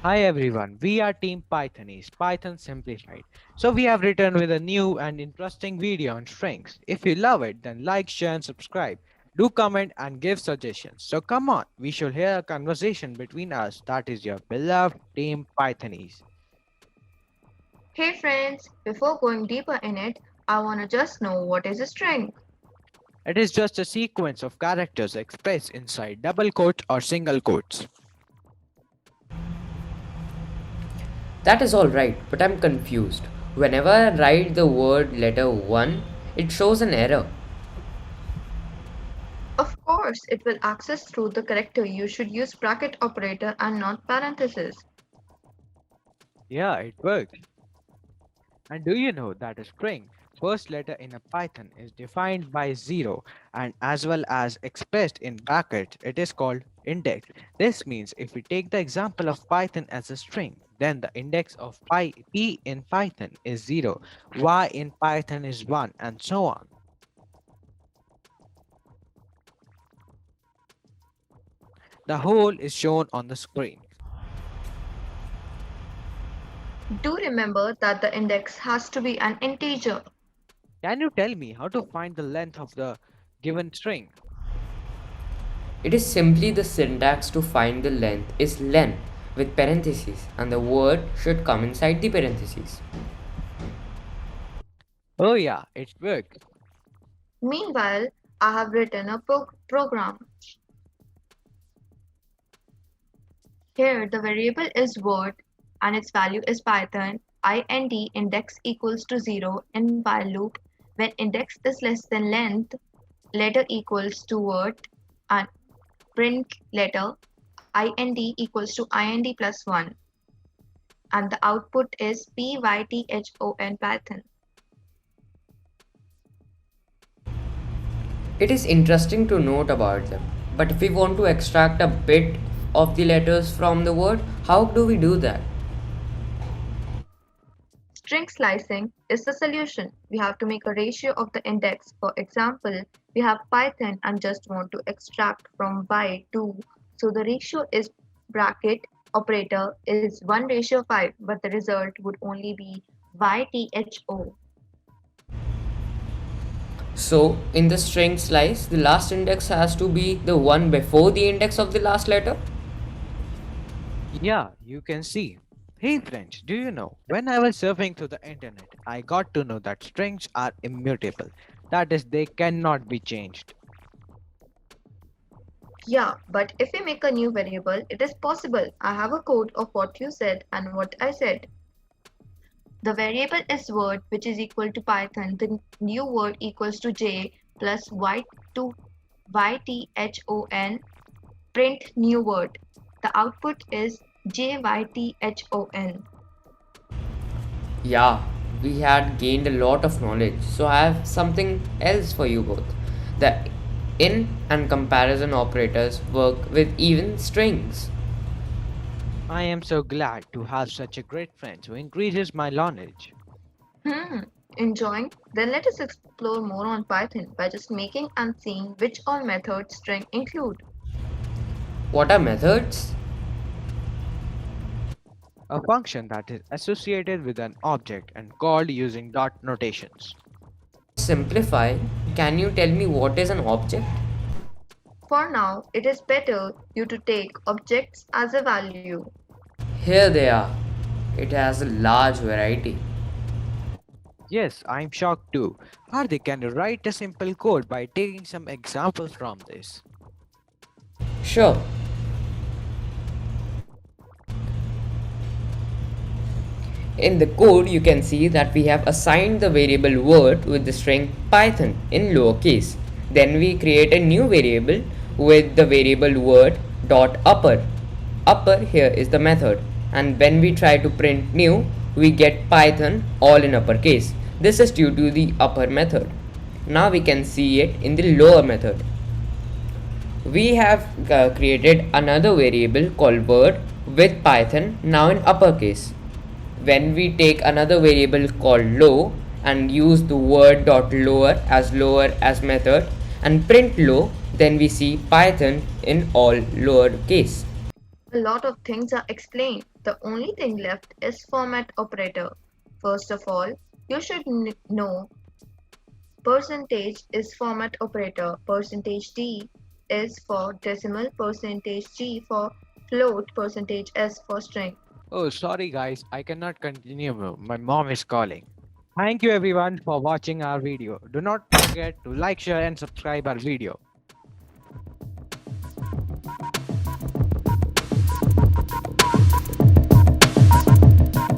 Hi everyone, we are Team Pythonese, Python Simplified. So we have returned with a new and interesting video on strings. If you love it, then like, share and subscribe. Do comment and give suggestions. So come on, we should hear a conversation between us, that is your beloved Team Pythonese. Hey friends, before going deeper in it, I want to just know what is a string. It is just a sequence of characters expressed inside double quotes or single quotes. That is alright, but I'm confused. Whenever I write the word letter 1, it shows an error. Of course, it will access through the character. You should use bracket operator and not parenthesis. Yeah, it works. And do you know that a string first letter in a Python is defined by 0 and as well as expressed in brackets, it is called index. This means if we take the example of Python as a string, then the index of p in Python is 0, y in Python is 1, and so on. The whole is shown on the screen. Do remember that the index has to be an integer. Can you tell me how to find the length of the given string? It is simply the syntax to find the length is len with parentheses, and the word should come inside the parentheses. Oh yeah, it works. Meanwhile, I have written a program. Here the variable is word and its value is Python int index equals to 0 in while loop. When index is less than length, letter equals to word and print letter int equals to int plus 1 and the output is python Python. It is interesting to note about them, but if we want to extract a bit of the letters from the word, how do we do that? String slicing is the solution. We have to make a ratio of the index. For example, we have Python and just want to extract from by 2. So the ratio is bracket operator is 1 ratio 5, but the result would only be YTHO. So, in the string slice, the last index has to be the one before the index of the last letter. Yeah, you can see. Hey friends, do you know, when I was surfing through the internet, I got to know that strings are immutable. That is, they cannot be changed. Yeah, but if we make a new variable, it is possible. I have a code of what you said and what I said. The variable is word which is equal to Python. The new word equals to j plus y to ython print new word. The output is JYTHON. Yeah, we had gained a lot of knowledge. So I have something else for you both. The in and comparison operators work with even strings. I am so glad to have such a great friend who increases my knowledge. Hmm, enjoying? Then let us explore more on Python by just making and seeing which all methods string include. What are methods? A function that is associated with an object and called using dot notations. Simplify. Can you tell me what is an object? For now, it is better you to take objects as a value. Here they are. It has a large variety. Yes, I'm shocked too. Hardik, can you write a simple code by taking some examples from this? Sure. In the code, you can see that we have assigned the variable word with the string Python in lowercase. Then we create a new variable with the variable word dot upper. Upper here is the method, and when we try to print new, we get Python all in uppercase. This is due to the upper method. Now we can see it in the lower method. We have created another variable called word with Python now in uppercase. When we take another variable called low and use the word dot lower as method and print low, then we see Python in all lower case. A lot of things are explained. The only thing left is format operator. First of all, you should know percentage is format operator, percentage %d is for decimal, percentage %g for float, percentage %s for string. Oh, sorry guys, I cannot continue. My mom is calling. Thank you everyone for watching our video. Do not forget to like, share and subscribe our video.